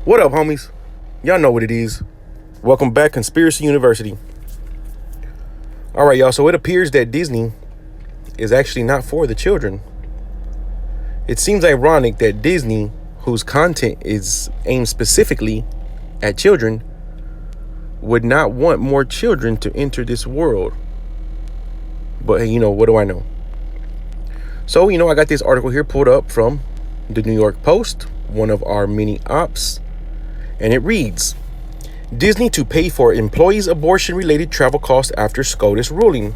What up, homies? Y'all know what it is. Welcome back, Conspiracy University. All right, y'all. So it appears that Disney is actually not for the children. It seems ironic that Disney, whose content is aimed specifically at children, would not want more children to enter this world. But hey, what do I know? So, I got this article here pulled up from the New York Post, one of our mini ops. And it reads, Disney to pay for employees' abortion-related travel costs after SCOTUS ruling.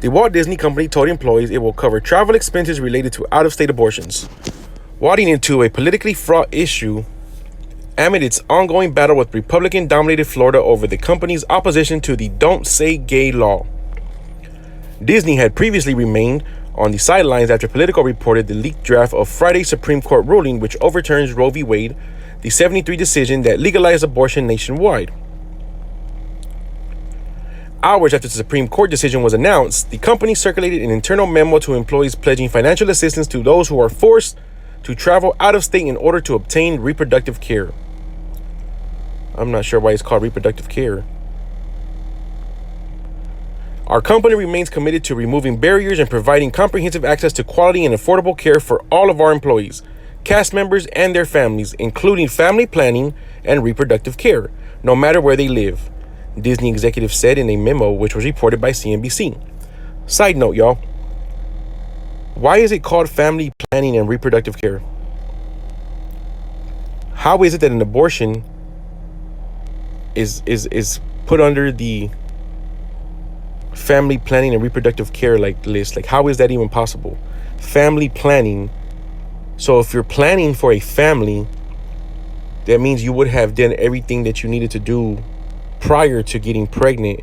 The Walt Disney Company told employees it will cover travel expenses related to out-of-state abortions, wading into a politically fraught issue amid its ongoing battle with Republican-dominated Florida over the company's opposition to the Don't Say Gay law. Disney had previously remained on the sidelines after Politico reported the leaked draft of Friday's Supreme Court ruling, which overturns Roe v. Wade, the 73 decision that legalized abortion nationwide. Hours after the Supreme Court decision was announced, the company circulated an internal memo to employees pledging financial assistance to those who are forced to travel out of state in order to obtain reproductive care. I'm not sure why it's called reproductive care. Our company remains committed to removing barriers and providing comprehensive access to quality and affordable care for all of our employees, cast members, and their families, including family planning and reproductive care, no matter where they live, Disney executives said in a memo which was reported by CNBC. Side note, y'all. Why is it called family planning and reproductive care? How is it that an abortion is put under the family planning and reproductive care list? How is that even possible? Family planning. So if you're planning for a family, that means you would have done everything that you needed to do prior to getting pregnant.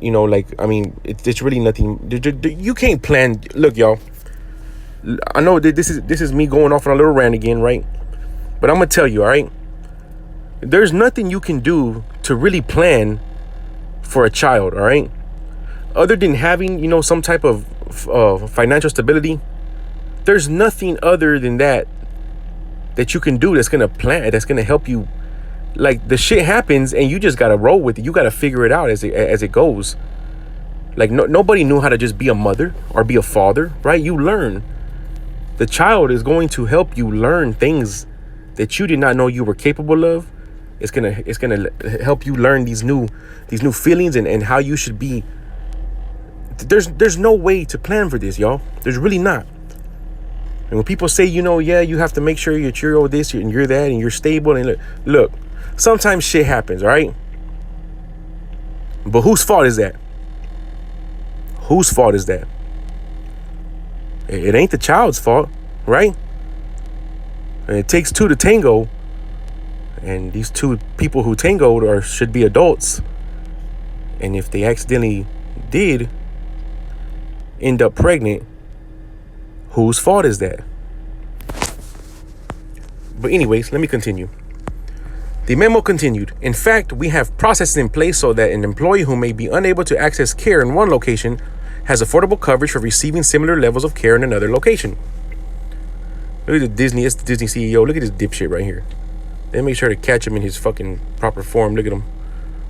It's really nothing. You can't plan. Look, y'all, I know that this is me going off on a little rant again, right? But I'm gonna tell you, all right, there's nothing you can do to really plan for a child, all right, other than having some type of financial stability. There's nothing other than that you can do that's gonna help you. Like, the shit happens and you just gotta roll with it. You gotta figure it out as it goes. Nobody knew how to just be a mother or be a father, right? You learn. The child is going to help you learn things that you did not know you were capable of. It's gonna help you learn these new feelings and how you should be. There's no way to plan for this, y'all. There's really not. And when people say, you have to make sure you're this and you're that and you're stable, and look, sometimes shit happens, all right? But whose fault is that? Whose fault is that? It ain't the child's fault, right? And it takes two to tango. And these two people who tangoed should be adults. And if they accidentally did end up pregnant, whose fault is that? But anyways, let me continue. The memo continued. In fact, we have processes in place so that an employee who may be unable to access care in one location has affordable coverage for receiving similar levels of care in another location. Look at it's the Disney CEO. Look at this dipshit right here. They make sure to catch him in his fucking proper form. Look at him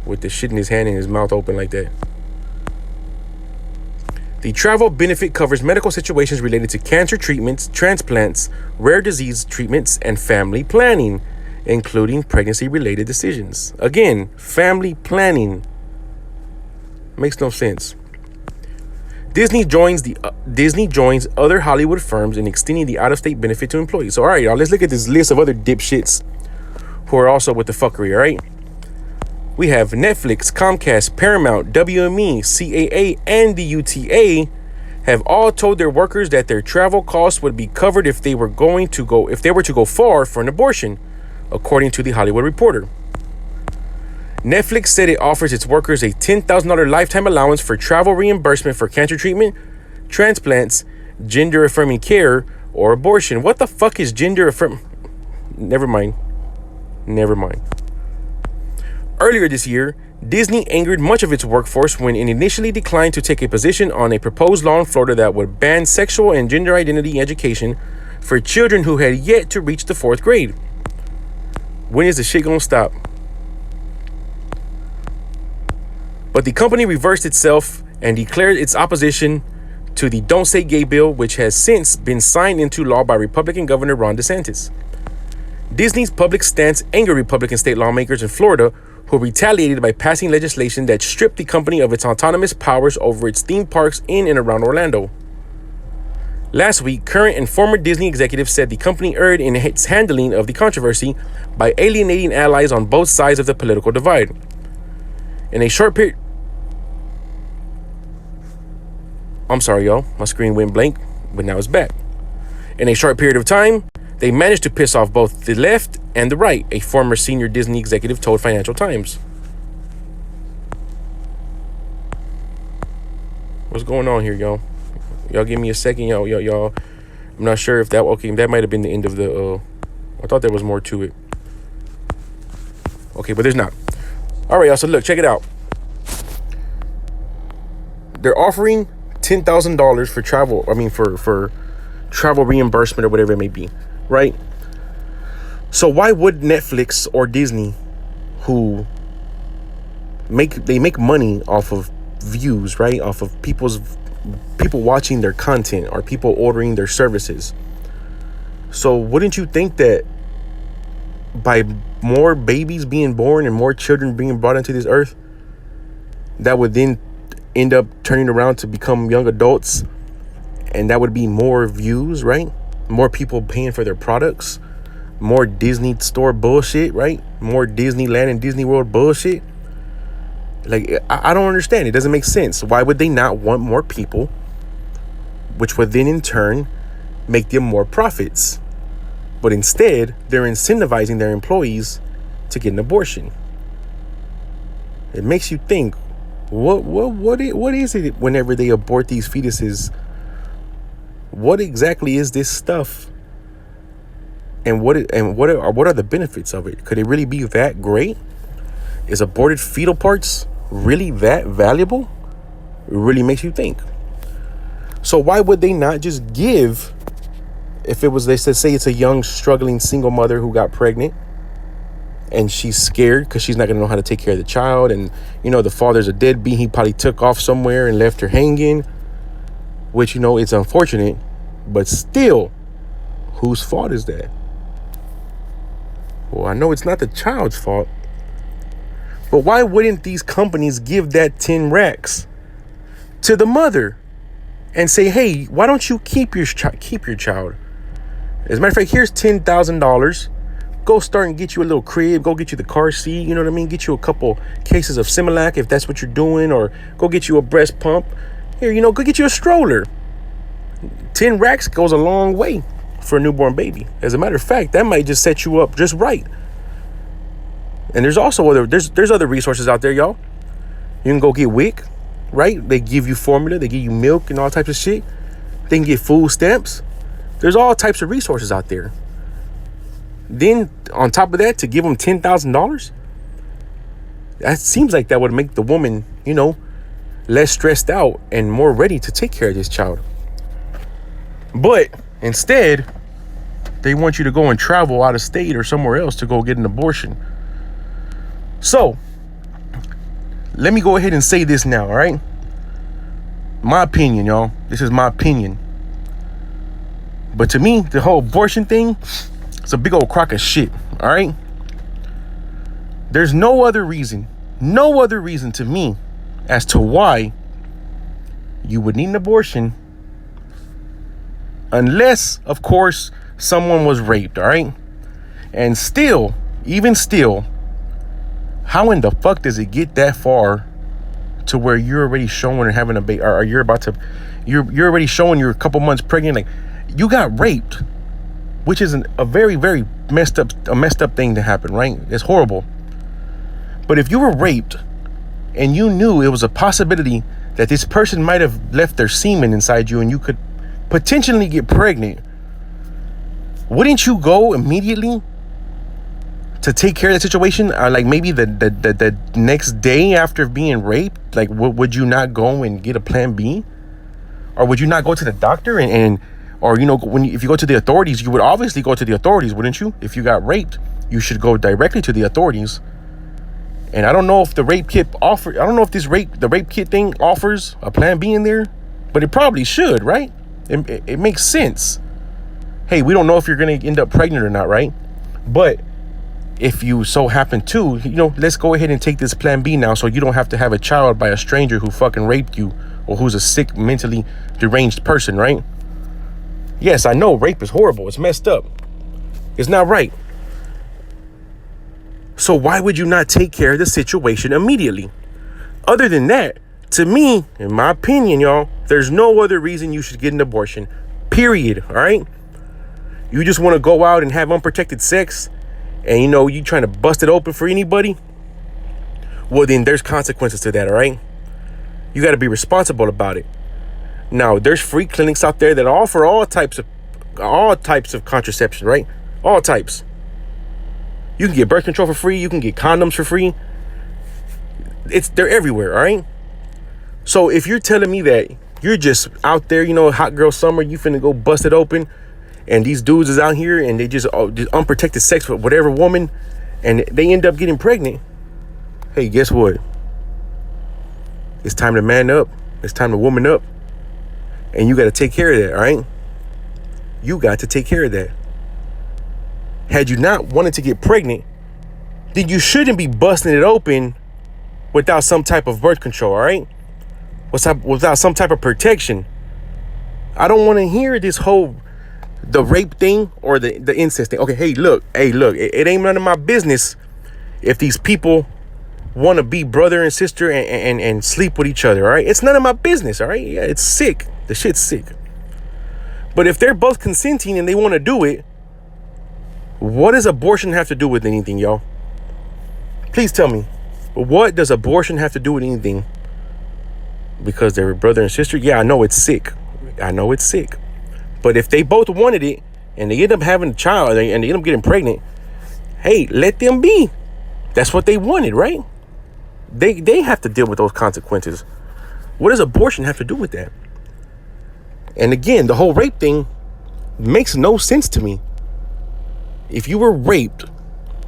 with the shit in his hand and his mouth open like that. The travel benefit covers medical situations related to cancer treatments, transplants, rare disease treatments, and family planning, including pregnancy-related decisions. Again, family planning. Makes no sense. Disney joins other Hollywood firms in extending the out-of-state benefit to employees. So, all right, y'all, let's look at this list of other dipshits who are also with the fuckery, all right? We have Netflix, Comcast, Paramount, WME, CAA, and the UTA have all told their workers that their travel costs would be covered if they were to go far for an abortion, according to the Hollywood Reporter. Netflix said it offers its workers a $10,000 lifetime allowance for travel reimbursement for cancer treatment, transplants, gender-affirming care, or abortion. What the fuck is gender-affirming? Never mind. Earlier this year, Disney angered much of its workforce when it initially declined to take a position on a proposed law in Florida that would ban sexual and gender identity education for children who had yet to reach the 4th grade. When is the shit gonna stop? But the company reversed itself and declared its opposition to the Don't Say Gay bill, which has since been signed into law by Republican Governor Ron DeSantis. Disney's public stance angered Republican state lawmakers in Florida, who retaliated by passing legislation that stripped the company of its autonomous powers over its theme parks in and around Orlando. Last week, current and former Disney executives said the company erred in its handling of the controversy by alienating allies on both sides of the political divide. In a short period... I'm sorry, y'all. My screen went blank, but now it's back. In a short period of time, they managed to piss off both the left and the right, a former senior Disney executive told Financial Times. What's going on here, y'all? Y'all give me a second, y'all. I'm not sure if that... Okay, that might have been the end of the... I thought there was more to it. Okay, but there's not. All right, y'all. So look, check it out. They're offering $10,000 for travel. I mean, for travel reimbursement or whatever it may be, right? So why would Netflix or Disney, who make money off of views, right? Off of people watching their content or people ordering their services. So wouldn't you think that by more babies being born and more children being brought into this earth, that would then end up turning around to become young adults, and that would be more views, right? More people paying for their products, more Disney store bullshit, right? More Disneyland and Disney World bullshit. Like, I don't understand. It doesn't make sense. Why would they not want more people, which would then in turn make them more profits? But instead, they're incentivizing their employees to get an abortion. It makes you think, what is it whenever they abort these fetuses? What exactly is this stuff? And what are the benefits of it? Could it really be that great? Is aborted fetal parts really that valuable? It really makes you think. So why would they not just give, if it was, they said, say it's a young struggling single mother who got pregnant and she's scared because she's not going to know how to take care of the child, and the father's a deadbeat, he probably took off somewhere and left her hanging, which it's unfortunate, but still, whose fault is that? Well, I know it's not the child's fault, but why wouldn't these companies give that 10 racks to the mother and say, hey, why don't you keep your child? As a matter of fact, here's $10,000. Go start and get you a little crib. Go get you the car seat. You know what I mean? Get you a couple cases of Similac if that's what you're doing, or go get you a breast pump. Here, go get you a stroller. 10 racks goes a long way for a newborn baby. As a matter of fact, that might just set you up just right. And there's also other resources out there, y'all. You can go get WIC, right? They give you formula, they give you milk and all types of shit. They can get food stamps. There's all types of resources out there. Then on top of that, to give them $10,000, that seems like that would make the woman, less stressed out and more ready to take care of this child. But instead, they want you to go and travel out of state or somewhere else to go get an abortion. So, let me go ahead and say this now, all right? My opinion, y'all. This is my opinion. But to me, the whole abortion thing, it's a big old crock of shit, all right? There's no other reason to me as to why you would need an abortion, unless, of course, someone was raped, all right? And still, even still, how in the fuck does it get that far to where you're already showing and having a baby, or you're already showing you're a couple months pregnant? Like, you got raped, which is a very, very messed up thing to happen, right? It's horrible. But if you were raped and you knew it was a possibility that this person might have left their semen inside you and you could potentially get pregnant, wouldn't you go immediately to take care of the situation? Like maybe the next day after being raped, like would you not go and get a plan B? Or would you not go to the doctor and Or, if you go to the authorities, you would obviously go to the authorities, wouldn't you? If you got raped, you should go directly to the authorities. And I don't know if the rape kit I don't know if the rape kit thing offers a plan B in there, but it probably should, right? It makes sense. Hey, we don't know if you're going to end up pregnant or not, right? But if you so happen to, let's go ahead and take this plan B now, so you don't have to have a child by a stranger who fucking raped you, or who's a sick, mentally deranged person, right? Yes, I know rape is horrible. It's messed up. It's not right. So why would you not take care of the situation immediately? Other than that, to me, in my opinion, y'all, there's no other reason you should get an abortion. Period. All right? You just want to go out and have unprotected sex, and you trying to bust it open for anybody? Well, then there's consequences to that, all right? You got to be responsible about it. Now, there's free clinics out there that offer all types of contraception, right? All types. You can get birth control for free. You can get condoms for free. They're everywhere, all right? So if you're telling me that you're just out there, hot girl summer, you finna go bust it open, and these dudes is out here and they just unprotected sex with whatever woman, and they end up getting pregnant, hey, guess what? It's time to man up. It's time to woman up. And you got to take care of that, all right? You got to take care of that. Had you not wanted to get pregnant, then you shouldn't be busting it open without some type of birth control, all right? Without some type of protection. I don't want to hear the rape thing or the incest thing. Okay, hey, look, it ain't none of my business if these people want to be brother and sister and sleep with each other, all right? It's none of my business, all right? Yeah, it's sick. The shit's sick. But if they're both consenting and they want to do it, what does abortion have to do with anything, y'all? Please tell me. What does abortion have to do with anything? Because they're brother and sister? Yeah, I know it's sick. But if they both wanted it and they end up having a child and they end up getting pregnant, hey, let them be. That's what they wanted, right? They have to deal with those consequences. What does abortion have to do with that? And again, the whole rape thing makes no sense to me. If you were raped,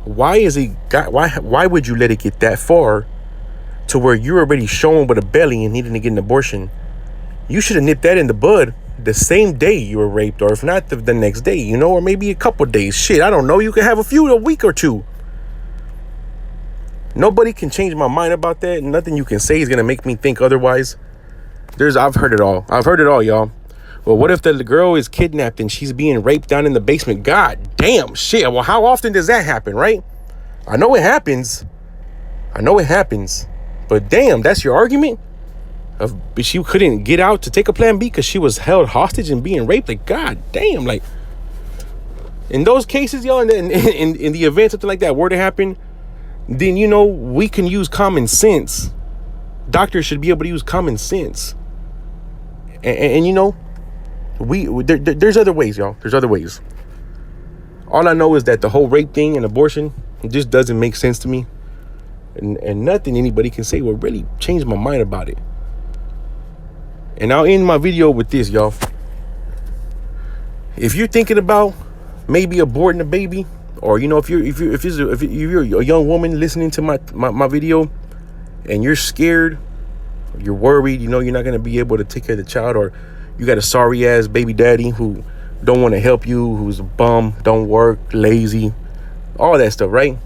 why would you let it get that far to where you're already showing with a belly and needing to get an abortion? You should have nipped that in the bud the same day you were raped, or if not the next day, or maybe a couple days. Shit, I don't know. You could have a week or two. Nobody can change my mind about that. Nothing you can say is gonna make me think otherwise. I've heard it all, y'all. Well, what if the girl is kidnapped and she's being raped down in the basement? God damn, shit. Well, how often does that happen, right? I know it happens. But damn, that's your argument? She couldn't get out to take a plan B because she was held hostage and being raped? Like, god damn, like, in those cases, y'all, in the event something like that were to happen, then, we can use common sense. Doctors should be able to use common sense. And there's other ways, y'all. There's other ways. All I know is that the whole rape thing and abortion just doesn't make sense to me. And nothing anybody can say will really change my mind about it. And I'll end my video with this, y'all. If you're thinking about maybe aborting a baby, or if you're a young woman listening to my video and you're scared, you're worried, you're not going to be able to take care of the child, or you got a sorry ass baby daddy who don't want to help you, who's a bum, don't work, lazy, all that stuff, right?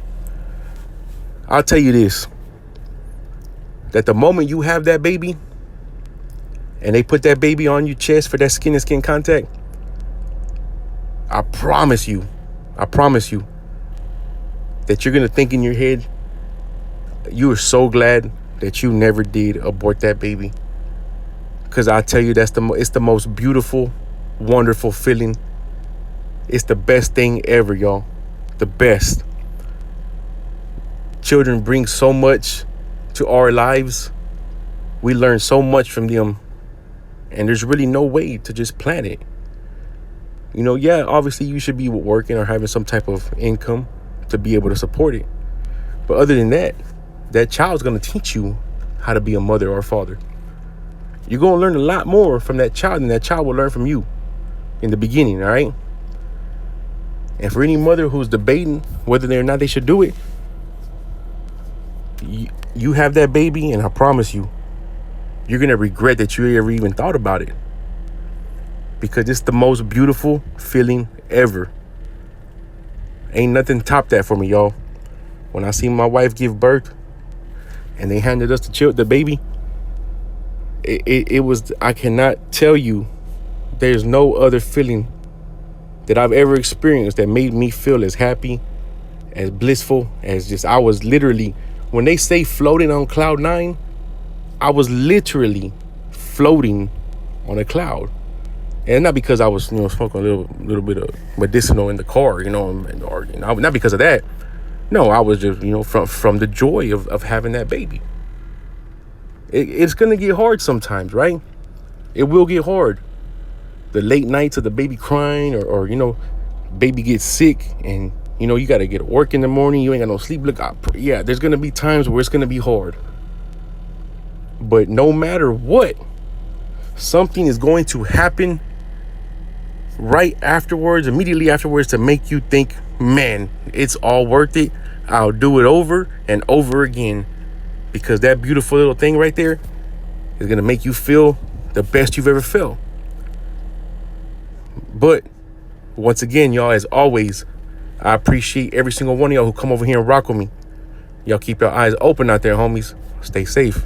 I'll tell you this, that the moment you have that baby and they put that baby on your chest for that skin to skin contact, I promise you that you're going to think in your head, you are so glad that you never did abort that baby. Because I tell you, it's the most beautiful, wonderful feeling. It's the best thing ever, y'all. The best. Children bring so much to our lives. We learn so much from them. And there's really no way to just plan it. Yeah, obviously you should be working or having some type of income to be able to support it. But other than that, that child's going to teach you how to be a mother or a father. You're going to learn a lot more from that child than that child will learn from you. in the beginning, all right? And for any mother who's debating whether or not they should do it, you have that baby, and I promise you, you're going to regret that you ever even thought about it. Because it's the most beautiful feeling ever. Ain't nothing top that for me, y'all. When I see my wife give birth and they handed us the baby, it was, I cannot tell you, there's no other feeling that I've ever experienced that made me feel as happy, as blissful, as just, I was literally, when they say floating on cloud 9, I was literally floating on a cloud. And not because I was, smoking a little bit of medicinal in the car, or not because of that. No, I was just, from the joy of having that baby. It's going to get hard sometimes, right? It will get hard. The late nights of the baby crying or baby gets sick and, you got to get to work in the morning. You ain't got no sleep. Look, yeah, there's going to be times where it's going to be hard. But no matter what, something is going to happen right afterwards, immediately afterwards, to make you think, man, it's all worth it. I'll do it over and over again, because that beautiful little thing right there is going to make you feel the best you've ever felt. But once again, y'all, as always, I appreciate every single one of y'all who come over here and rock with me. Y'all keep your eyes open out there, homies. Stay safe.